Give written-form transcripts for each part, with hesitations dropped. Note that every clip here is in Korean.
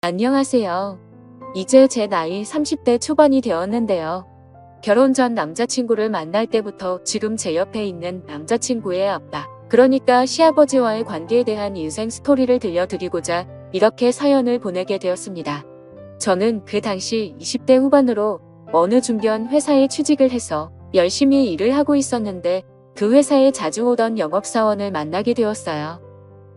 안녕하세요. 이제 제 나이 30대 초반이 되었는데요. 결혼 전 남자친구를 만날 때부터 지금 제 옆에 있는 남자친구의 아빠, 그러니까 시아버지와의 관계에 대한 인생 스토리를 들려드리고자 이렇게 사연을 보내게 되었습니다. 저는 그 당시 20대 후반으로 어느 중견 회사에 취직을 해서 열심히 일을 하고 있었는데 그 회사에 자주 오던 영업사원을 만나게 되었어요.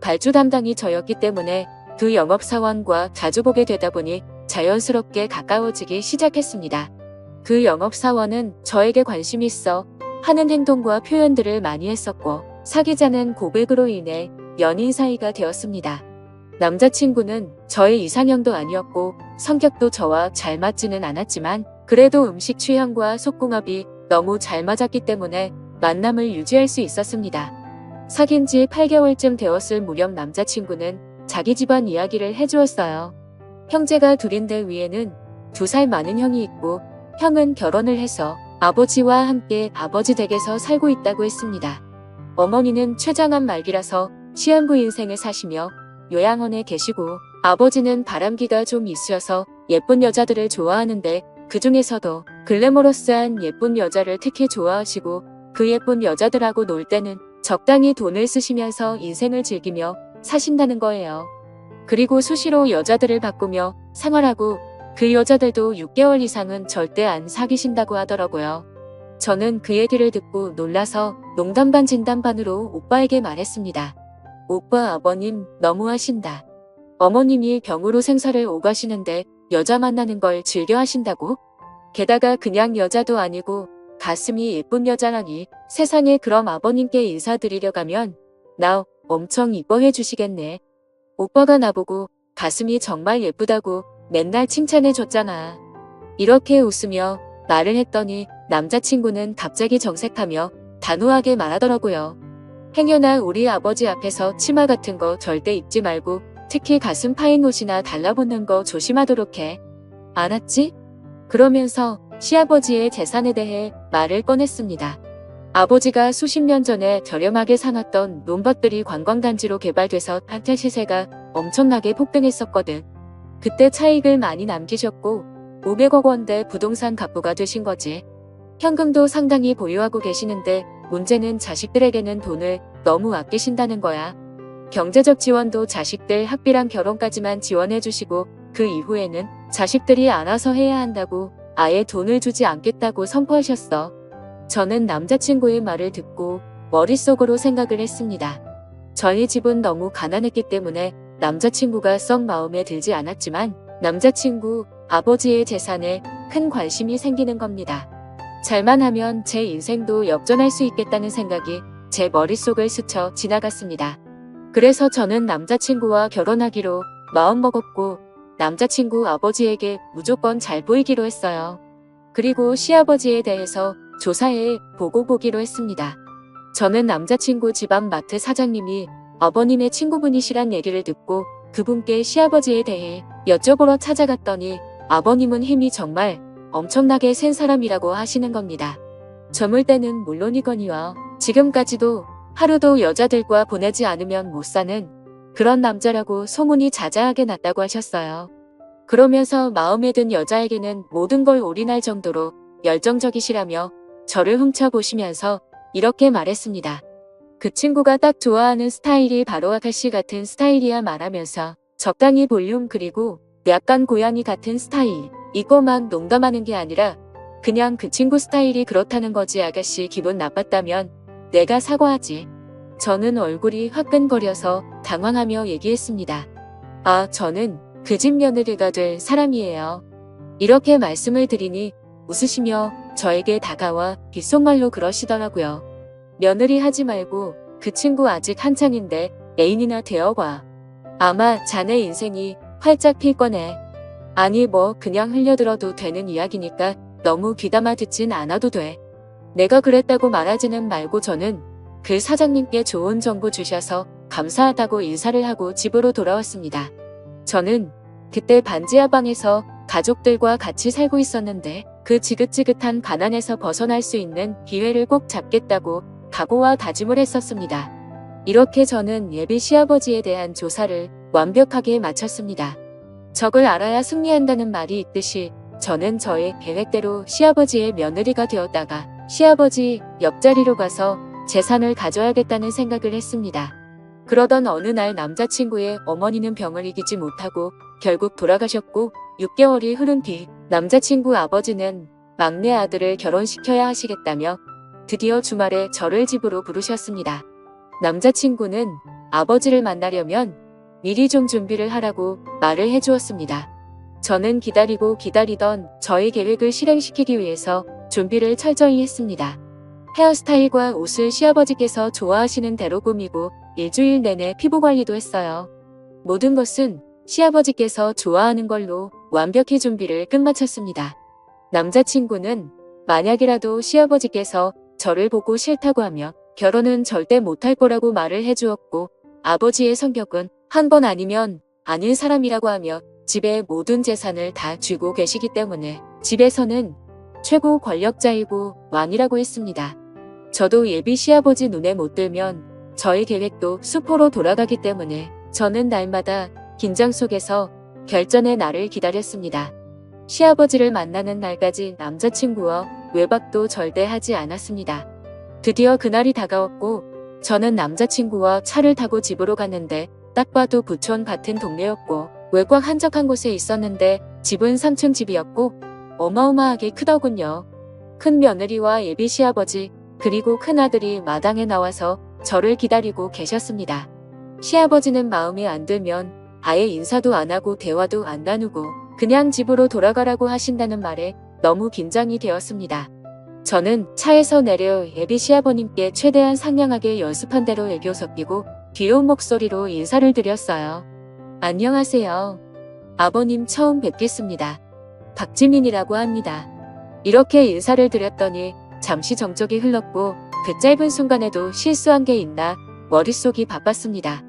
발주 담당이 저였기 때문에 그 영업사원과 자주 보게 되다 보니 자연스럽게 가까워지기 시작했습니다. 그 영업사원은 저에게 관심이 있어 하는 행동과 표현들을 많이 했었고 사귀자는 고백으로 인해 연인 사이가 되었습니다. 남자친구는 저의 이상형도 아니었고 성격도 저와 잘 맞지는 않았지만 그래도 음식 취향과 속궁합이 너무 잘 맞았기 때문에 만남을 유지할 수 있었습니다. 사귄 지 8개월쯤 되었을 무렵 남자친구는 자기 집안 이야기를 해주었어요. 형제가 둘인데 위에는 2살 많은 형이 있고 형은 결혼을 해서 아버지와 함께 아버지 댁에서 살고 있다고 했습니다. 어머니는 췌장암 말기라서 시한부 인생을 사시며 요양원에 계시고 아버지는 바람기가 좀 있으셔서 예쁜 여자들을 좋아하는데 그 중에서도 글래머러스한 예쁜 여자를 특히 좋아하시고 그 예쁜 여자들하고 놀 때는 적당히 돈을 쓰시면서 인생을 즐기며 사신다는 거예요. 그리고 수시로 여자들을 바꾸며 생활하고 그 여자들도 6개월 이상은 절대 안 사귀신다고 하더라고요. 저는 그 얘기를 듣고 놀라서 농담 반 진담 반으로 오빠에게 말했습니다. 오빠, 아버님 너무하신다. 어머님이 병으로 생사를 오가시는데 여자 만나는 걸 즐겨 하신다고? 게다가 그냥 여자도 아니고 가슴이 예쁜 여자라니. 세상에, 그럼 아버님께 인사드리려 가면 나 엄청 이뻐해 주시겠네. 오빠가 나보고 가슴이 정말 예쁘다고 맨날 칭찬해 줬잖아. 이렇게 웃으며 말을 했더니 남자친구는 갑자기 정색하며 단호하게 말하더라고요. 행여나 우리 아버지 앞에서 치마 같은 거 절대 입지 말고 특히 가슴 파인 옷이나 달라붙는 거 조심하도록 해. 알았지? 그러면서 시아버지의 재산에 대해 말을 꺼냈습니다. 아버지가 수십 년 전에 저렴하게 사놨던 논밭들이 관광단지로 개발돼서 한때 시세가 엄청나게 폭등했었거든. 그때 차익을 많이 남기셨고 500억 원대 부동산 갑부가 되신 거지. 현금도 상당히 보유하고 계시는데 문제는 자식들에게는 돈을 너무 아끼신다는 거야. 경제적 지원도 자식들 학비랑 결혼까지만 지원해 주시고 그 이후에는 자식들이 알아서 해야 한다고 아예 돈을 주지 않겠다고 선포하셨어. 저는 남자친구의 말을 듣고 머릿속으로 생각을 했습니다. 저희 집은 너무 가난했기 때문에 남자친구가 썩 마음에 들지 않았지만 남자친구 아버지의 재산에 큰 관심이 생기는 겁니다. 잘만 하면 제 인생도 역전할 수 있겠다는 생각이 제 머릿속을 스쳐 지나갔습니다. 그래서 저는 남자친구와 결혼하기로 마음먹었고 남자친구 아버지에게 무조건 잘 보이기로 했어요. 그리고 시아버지에 대해서 조사해 보고 보기로 했습니다. 저는 남자친구 집안 마트 사장님이 아버님의 친구분이시란 얘기를 듣고 그분께 시아버지에 대해 여쭤보러 찾아갔더니 아버님은 힘이 정말 엄청나게 센 사람이라고 하시는 겁니다. 저물 때는 물론이거니와 지금까지도 하루도 여자들과 보내지 않으면 못 사는 그런 남자라고 소문이 자자하게 났다고 하셨어요. 그러면서 마음에 든 여자에게는 모든 걸 올인할 정도로 열정적이시라며 저를 훔쳐보시면서 이렇게 말했습니다. 그 친구가 딱 좋아하는 스타일이 바로 아가씨 같은 스타일이야 말하면서 적당히 볼륨 그리고 약간 고양이 같은 스타일. 이거 막 농담하는 게 아니라 그냥 그 친구 스타일이 그렇다는 거지. 아가씨 기분 나빴다면 내가 사과하지. 저는 얼굴이 화끈거려서 당황하며 얘기했습니다. 아, 저는 그 집 며느리가 될 사람이에요. 이렇게 말씀을 드리니 웃으시며 저에게 다가와 귓속말로 그러시더라고요. 며느리 하지 말고 그 친구 아직 한창인데 애인이나 되어봐. 아마 자네 인생이 활짝 필 거네. 아니 뭐 그냥 흘려들어도 되는 이야기니까 너무 귀담아 듣진 않아도 돼. 내가 그랬다고 말하지는 말고. 저는 그 사장님께 좋은 정보 주셔서 감사하다고 인사를 하고 집으로 돌아왔습니다. 저는 그때 반지하 방에서 가족들과 같이 살고 있었는데 그 지긋지긋한 가난에서 벗어날 수 있는 기회를 꼭 잡겠다고 각오와 다짐을 했었습니다. 이렇게 저는 예비 시아버지에 대한 조사를 완벽하게 마쳤습니다. 적을 알아야 승리한다는 말이 있듯이 저는 저의 계획대로 시아버지의 며느리가 되었다가 시아버지 옆자리로 가서 재산을 가져야겠다는 생각을 했습니다. 그러던 어느 날 남자친구의 어머니는 병을 이기지 못하고 결국 돌아가셨고 6개월이 흐른 뒤 남자친구 아버지는 막내 아들을 결혼시켜야 하시겠다며 드디어 주말에 저를 집으로 부르셨습니다. 남자친구는 아버지를 만나려면 미리 좀 준비를 하라고 말을 해주었습니다. 저는 기다리고 기다리던 저의 계획을 실행시키기 위해서 준비를 철저히 했습니다. 헤어스타일과 옷을 시아버지께서 좋아하시는 대로 꾸미고 일주일 내내 피부관리도 했어요. 모든 것은 시아버지께서 좋아하는 걸로 완벽히 준비를 끝마쳤습니다. 남자친구는 만약이라도 시아버지께서 저를 보고 싫다고 하며 결혼은 절대 못할 거라고 말을 해주었고 아버지의 성격은 한 번 아니면 아닌 사람이라고 하며 집의 모든 재산을 다 쥐고 계시기 때문에 집에서는 최고 권력자이고 왕이라고 했습니다. 저도 예비 시아버지 눈에 못 들면 저의 계획도 수포로 돌아가기 때문에 저는 날마다 긴장 속에서 결전의 날을 기다렸습니다. 시아버지를 만나는 날까지 남자친구와 외박도 절대 하지 않았습니다. 드디어 그날이 다가왔고 저는 남자친구와 차를 타고 집으로 갔는데 딱 봐도 부촌 같은 동네였고 외곽 한적한 곳에 있었는데 집은 3층 집이었고 어마어마하게 크더군요. 큰 며느리와 예비 시아버지 그리고 큰아들이 마당에 나와서 저를 기다리고 계셨습니다. 시아버지는 마음에 안 들면 아예 인사도 안 하고 대화도 안 나누고 그냥 집으로 돌아가라고 하신다는 말에 너무 긴장이 되었습니다. 저는 차에서 내려 예비 시아버님께 최대한 상냥하게 연습한 대로 애교 섞이고 귀여운 목소리로 인사를 드렸어요. 안녕하세요. 아버님 처음 뵙겠습니다. 박지민이라고 합니다. 이렇게 인사를 드렸더니 잠시 정적이 흘렀고 그 짧은 순간에도 실수한 게 있나 머릿속이 바빴습니다.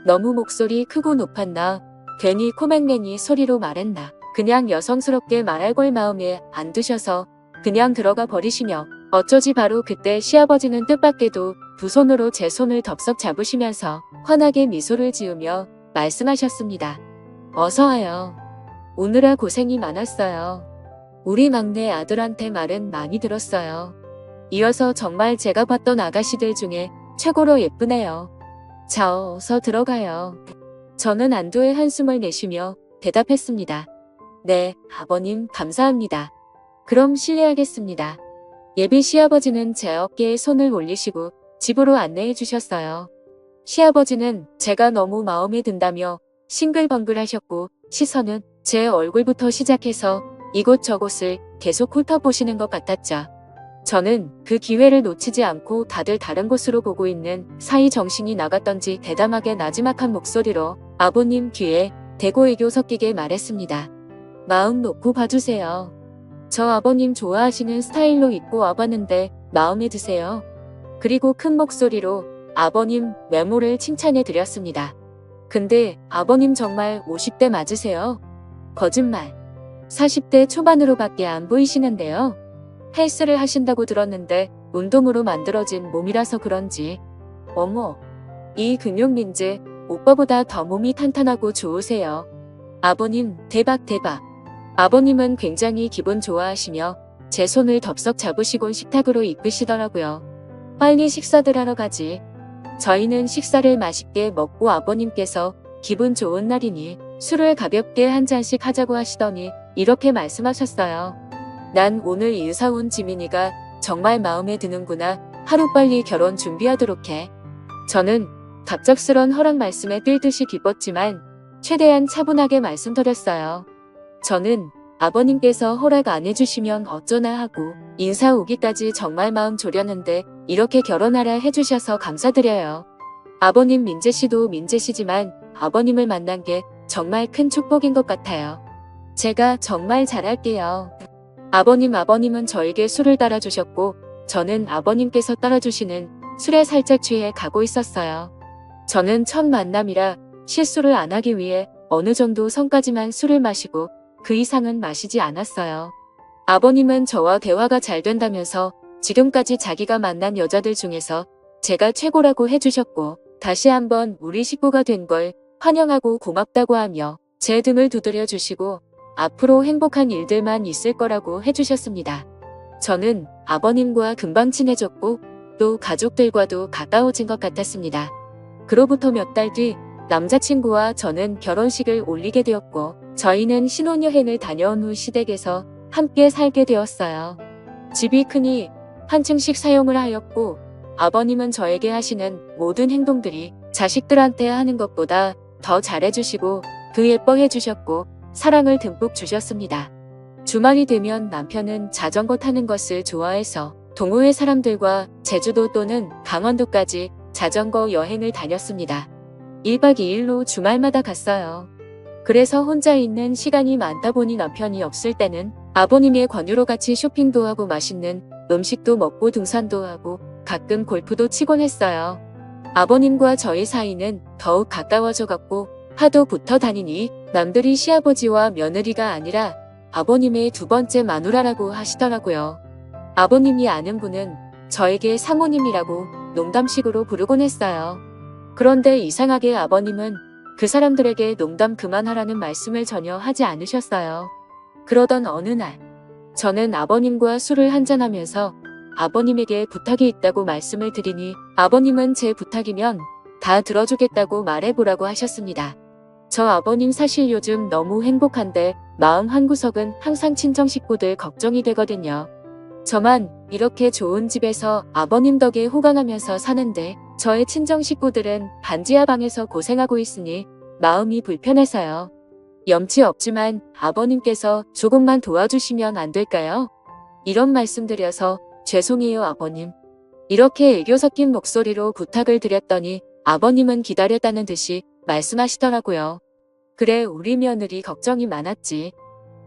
너무 목소리 크고 높았나 괜히 코맹맹이 소리로 말했나 그냥 여성스럽게 말할 걸 마음에 안 드셔서 그냥 들어가 버리시며 어쩌지 바로 그때 시아버지는 뜻밖에도 두 손으로 제 손을 덥석 잡으시면서 환하게 미소를 지으며 말씀하셨습니다. 어서 와요. 오느라 고생이 많았어요. 우리 막내 아들한테 말은 많이 들었어요. 이어서 정말 제가 봤던 아가씨들 중에 최고로 예쁘네요. 자, 어서 들어가요. 저는 안도의 한숨을 내쉬며 대답했습니다. 네, 아버님 감사합니다. 그럼 실례하겠습니다. 예비 시아버지는 제 어깨에 손을 올리시고 집으로 안내해 주셨어요. 시아버지는 제가 너무 마음에 든다며 싱글벙글 하셨고 시선은 제 얼굴부터 시작해서 이곳저곳을 계속 훑어보시는 것 같았죠. 저는 그 기회를 놓치지 않고 다들 다른 곳으로 보고 있는 사이 정신이 나갔던지 대담하게 나지막한 목소리로 아버님 귀에 대고 애교 섞이게 말했습니다. 마음 놓고 봐주세요. 저 아버님 좋아하시는 스타일로 입고 와봤는데 마음에 드세요. 그리고 큰 목소리로 아버님 외모를 칭찬해 드렸습니다. 근데 아버님 정말 50대 맞으세요? 거짓말. 40대 초반으로밖에 안 보이시는데요. 헬스를 하신다고 들었는데 운동으로 만들어진 몸이라서 그런지. 어머, 이 근육민지 오빠보다 더 몸이 탄탄하고 좋으세요. 아버님 대박 대박. 아버님은 굉장히 기분 좋아하시며 제 손을 덥석 잡으시곤 식탁으로 이끄시더라고요. 빨리 식사들 하러 가지. 저희는 식사를 맛있게 먹고 아버님께서 기분 좋은 날이니 술을 가볍게 한 잔씩 하자고 하시더니 이렇게 말씀하셨어요. 난 오늘 인사 온 지민이가 정말 마음에 드는구나. 하루빨리 결혼 준비하도록 해. 저는 갑작스런 허락 말씀에 뜰 듯이 기뻤지만 최대한 차분하게 말씀드렸어요. 저는 아버님께서 허락 안 해주시면 어쩌나 하고 인사 오기까지 정말 마음 졸였는데 이렇게 결혼하라 해주셔서 감사드려요. 아버님 민재씨도 민재씨지만 아버님을 만난 게 정말 큰 축복인 것 같아요. 제가 정말 잘할게요. 아버님은 저에게 술을 따라주셨고 저는 아버님께서 따라주시는 술에 살짝 취해 가고 있었어요. 저는 첫 만남이라 실수를 안 하기 위해 어느 정도 선까지만 술을 마시고 그 이상은 마시지 않았어요. 아버님은 저와 대화가 잘 된다면서 지금까지 자기가 만난 여자들 중에서 제가 최고라고 해주셨고 다시 한번 우리 식구가 된 걸 환영하고 고맙다고 하며 제 등을 두드려 주시고 앞으로 행복한 일들만 있을 거라고 해주셨습니다. 저는 아버님과 금방 친해졌고 또 가족들과도 가까워진 것 같았습니다. 그로부터 몇 달 뒤 남자친구와 저는 결혼식을 올리게 되었고 저희는 신혼여행을 다녀온 후 시댁에서 함께 살게 되었어요. 집이 크니 한 층씩 사용을 하였고 아버님은 저에게 하시는 모든 행동들이 자식들한테 하는 것보다 더 잘해주시고 더 예뻐해 주셨고 사랑을 듬뿍 주셨습니다. 주말이 되면 남편은 자전거 타는 것을 좋아해서 동호회 사람들과 제주도 또는 강원도까지 자전거 여행을 다녔습니다. 1박 2일로 주말마다 갔어요. 그래서 혼자 있는 시간이 많다 보니 남편이 없을 때는 아버님의 권유로 같이 쇼핑도 하고 맛있는 음식도 먹고 등산도 하고 가끔 골프도 치곤 했어요. 아버님과 저희 사이는 더욱 가까워져 갔고 하도 붙어 다니니 남들이 시아버지와 며느리가 아니라 아버님의 두 번째 마누라라고 하시더라고요. 아버님이 아는 분은 저에게 사모님이라고 농담식으로 부르곤 했어요. 그런데 이상하게 아버님은 그 사람들에게 농담 그만하라는 말씀을 전혀 하지 않으셨어요. 그러던 어느 날 저는 아버님과 술을 한잔하면서 아버님에게 부탁이 있다고 말씀을 드리니 아버님은 제 부탁이면 다 들어주겠다고 말해보라고 하셨습니다. 저 아버님 사실 요즘 너무 행복한데 마음 한구석은 항상 친정 식구들 걱정이 되거든요. 저만 이렇게 좋은 집에서 아버님 덕에 호강하면서 사는데 저의 친정 식구들은 반지하 방에서 고생하고 있으니 마음이 불편해서요. 염치 없지만 아버님께서 조금만 도와주시면 안 될까요? 이런 말씀드려서 죄송해요 아버님. 이렇게 애교 섞인 목소리로 부탁을 드렸더니 아버님은 기다렸다는 듯이 말씀하시더라고요. 그래 우리 며느리 걱정이 많았지.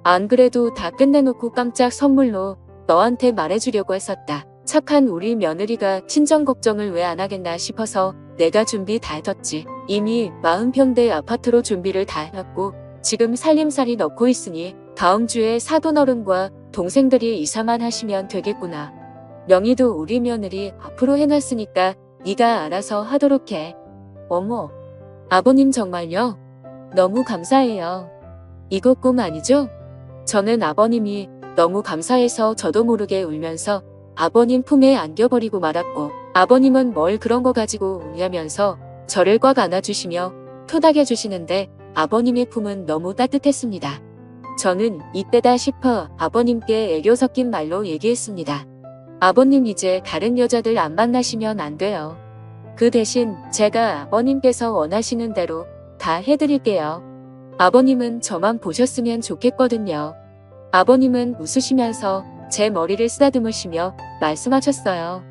안 그래도 다 끝내놓고 깜짝 선물로 너한테 말해주려고 했었다. 착한 우리 며느리가 친정 걱정을 왜 안 하겠나 싶어서 내가 준비 다 해뒀지. 이미 40평대 아파트로 준비를 다 해놨고 지금 살림살이 넣고 있으니 다음 주에 사돈어른과 동생들이 이사만 하시면 되겠구나. 명의도 우리 며느리 앞으로 해놨으니까 네가 알아서 하도록 해. 어머, 아버님 정말요? 너무 감사해요. 이거 꿈 아니죠? 저는 아버님이 너무 감사해서 저도 모르게 울면서 아버님 품에 안겨버리고 말았고 아버님은 뭘 그런 거 가지고 우냐면서 저를 꽉 안아주시며 토닥여주시는데 아버님의 품은 너무 따뜻했습니다. 저는 이때다 싶어 아버님께 애교 섞인 말로 얘기했습니다. 아버님 이제 다른 여자들 안 만나시면 안 돼요. 그 대신 제가 아버님께서 원하시는 대로 다 해드릴게요. 아버님은 저만 보셨으면 좋겠거든요. 아버님은 웃으시면서 제 머리를 쓰다듬으시며 말씀하셨어요.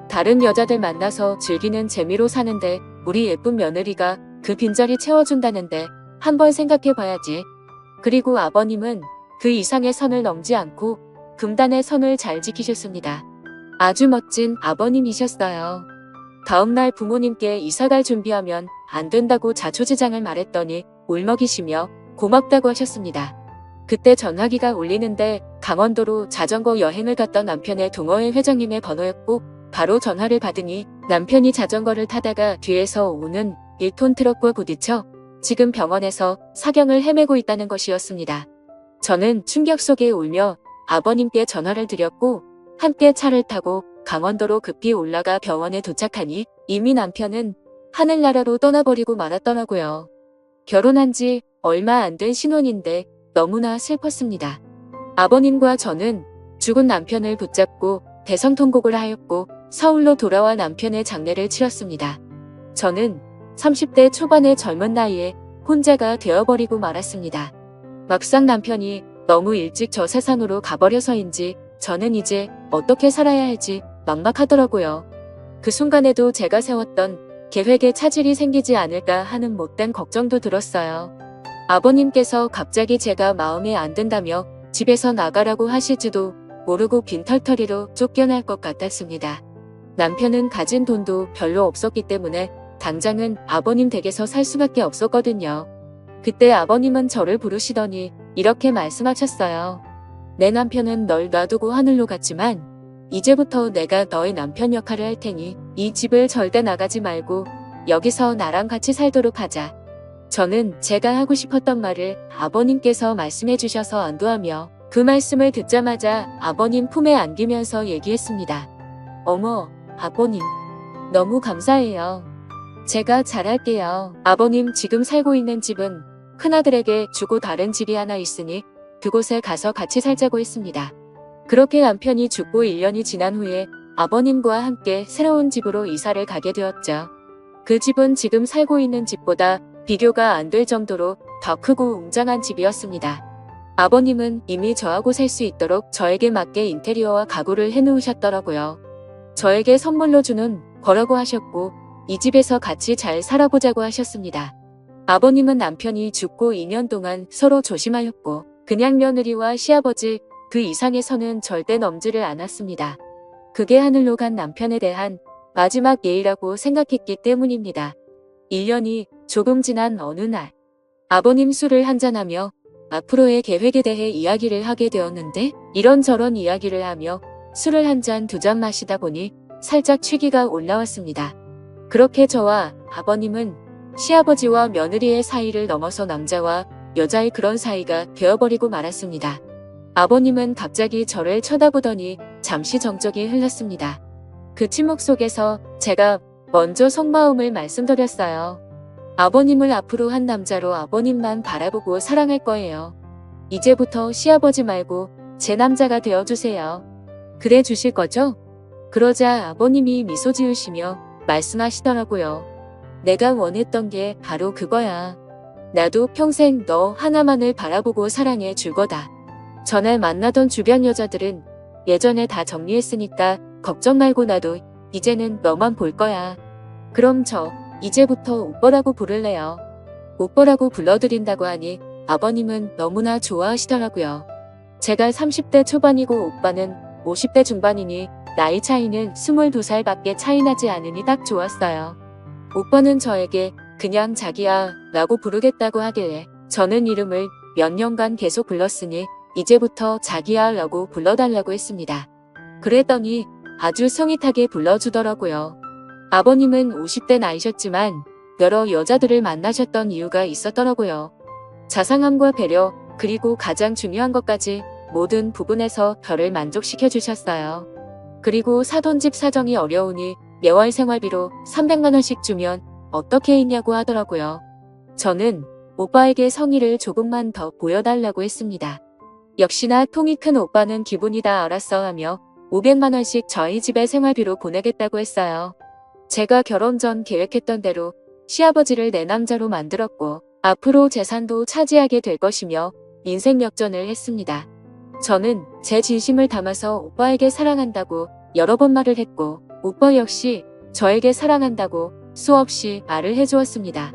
다른 여자들 만나서 즐기는 재미로 사는데 우리 예쁜 며느리가 그 빈자리 채워준다는데 한번 생각해봐야지. 그리고 아버님은 그 이상의 선을 넘지 않고 금단의 선을 잘 지키셨습니다. 아주 멋진 아버님이셨어요. 다음날 부모님께 이사갈 준비하면 안 된다고 자초지장을 말했더니 울먹이시며 고맙다고 하셨습니다. 그때 전화기가 울리는데 강원도로 자전거 여행을 갔던 남편의 동호회 회장님의 번호였고 바로 전화를 받으니 남편이 자전거를 타다가 뒤에서 오는 1톤 트럭과 부딪혀 지금 병원에서 사경을 헤매고 있다는 것이었습니다. 저는 충격 속에 울며 아버님께 전화를 드렸고 함께 차를 타고 강원도로 급히 올라가 병원에 도착하니 이미 남편은 하늘나라로 떠나버리고 말았더라고요. 결혼한 지 얼마 안 된 신혼인데 너무나 슬펐습니다. 아버님과 저는 죽은 남편을 붙잡고 대성통곡을 하였고 서울로 돌아와 남편의 장례를 치렀습니다. 저는 30대 초반의 젊은 나이에 혼자가 되어버리고 말았습니다. 막상 남편이 너무 일찍 저 세상으로 가버려서인지 저는 이제 어떻게 살아야 할지 막막하더라고요. 그 순간에도 제가 세웠던 계획에 차질이 생기지 않을까 하는 못된 걱정도 들었어요. 아버님께서 갑자기 제가 마음에 안 든다며 집에서 나가라고 하실지도 모르고 빈털터리로 쫓겨날 것 같았습니다. 남편은 가진 돈도 별로 없었기 때문에 당장은 아버님 댁에서 살 수밖에 없었거든요. 그때 아버님은 저를 부르시더니 이렇게 말씀하셨어요. 내 남편은 널 놔두고 하늘로 갔지만 이제부터 내가 너의 남편 역할을 할 테니 이 집을 절대 나가지 말고 여기서 나랑 같이 살도록 하자. 저는 제가 하고 싶었던 말을 아버님께서 말씀해 주셔서 안도하며 그 말씀을 듣자마자 아버님 품에 안기면서 얘기했습니다. 어머, 아버님. 너무 감사해요. 제가 잘할게요. 아버님 지금 살고 있는 집은 큰아들에게 주고 다른 집이 하나 있으니 그곳에 가서 같이 살자고 했습니다. 그렇게 남편이 죽고 1년이 지난 후에 아버님과 함께 새로운 집으로 이사를 가게 되었죠. 그 집은 지금 살고 있는 집보다 비교가 안 될 정도로 더 크고 웅장한 집이었습니다. 아버님은 이미 저하고 살 수 있도록 저에게 맞게 인테리어와 가구를 해놓으셨더라고요. 저에게 선물로 주는 거라고 하셨고 이 집에서 같이 잘 살아보자고 하셨습니다. 아버님은 남편이 죽고 2년 동안 서로 조심하였고 그냥 며느리와 시아버지 그 이상에서는 절대 넘지를 않았습니다. 그게 하늘로 간 남편에 대한 마지막 예의라고 생각했기 때문입니다. 1년이 조금 지난 어느 날 아버님 술을 한잔하며 앞으로의 계획에 대해 이야기를 하게 되었는데 이런저런 이야기를 하며 술을 한 잔 두 잔 마시다 보니 살짝 취기가 올라왔습니다. 그렇게 저와 아버님은 시아버지와 며느리의 사이를 넘어서 남자와 여자의 그런 사이가 되어버리고 말았습니다. 아버님은 갑자기 저를 쳐다보더니 잠시 정적이 흘렀습니다. 그 침묵 속에서 제가 먼저 속마음을 말씀드렸어요. 아버님을 앞으로 한 남자로 아버님만 바라보고 사랑할 거예요. 이제부터 시아버지 말고 제 남자가 되어주세요. 그래 주실 거죠? 그러자 아버님이 미소 지으시며 말씀하시더라고요. 내가 원했던 게 바로 그거야. 나도 평생 너 하나만을 바라보고 사랑해 줄 거다. 전에 만나던 주변 여자들은 예전에 다 정리했으니까 걱정 말고 나도 이제는 너만 볼 거야. 그럼 저 이제부터 오빠라고 부를래요. 오빠라고 불러드린다고 하니 아버님은 너무나 좋아하시더라고요. 제가 30대 초반이고 오빠는 50대 중반이니 나이 차이는 22살밖에 차이 나지 않으니 딱 좋았어요. 오빠는 저에게 그냥 자기야 라고 부르겠다고 하길래 저는 이름을 몇 년간 계속 불렀으니 이제부터 자기야 라고 불러달라고 했습니다. 그랬더니 아주 성의하게 불러주더라고요. 아버님은 50대 나이셨지만 여러 여자들을 만나셨던 이유가 있었더라고요. 자상함과 배려 그리고 가장 중요한 것까지 모든 부분에서 저를 만족시켜 주셨어요. 그리고 사돈 집 사정이 어려우니 매월 생활비로 300만 원씩 주면 어떻게 있냐고 하더라고요. 저는 오빠에게 성의를 조금만 더 보여달라고 했습니다. 역시나 통이 큰 오빠는 기분이 다 알았어 하며 500만 원씩 저희 집에 생활비로 보내겠다고 했어요. 제가 결혼 전 계획했던 대로 시아버지를 내 남자로 만들었고 앞으로 재산도 차지하게 될 것이며 인생 역전을 했습니다. 저는 제 진심을 담아서 오빠에게 사랑한다고 여러 번 말을 했고 오빠 역시 저에게 사랑한다고 수없이 말을 해주었습니다.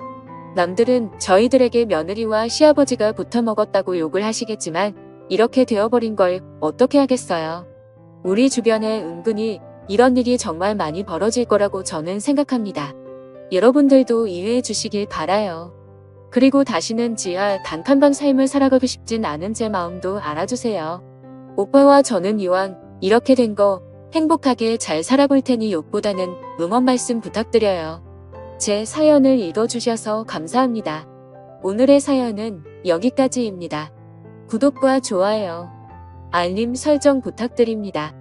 남들은 저희들에게 며느리와 시아버지가 붙어먹었다고 욕을 하시겠지만 이렇게 되어버린 걸 어떻게 하겠어요. 우리 주변에 은근히 이런 일이 정말 많이 벌어질 거라고 저는 생각합니다. 여러분들도 이해해 주시길 바라요. 그리고 다시는 지하 단칸방 삶을 살아가고 싶진 않은 제 마음도 알아주세요. 오빠와 저는 이왕 이렇게 된 거 행복하게 잘 살아볼 테니 욕보다는 응원 말씀 부탁드려요. 제 사연을 읽어주셔서 감사합니다. 오늘의 사연은 여기까지입니다. 구독과 좋아요, 알림 설정 부탁드립니다.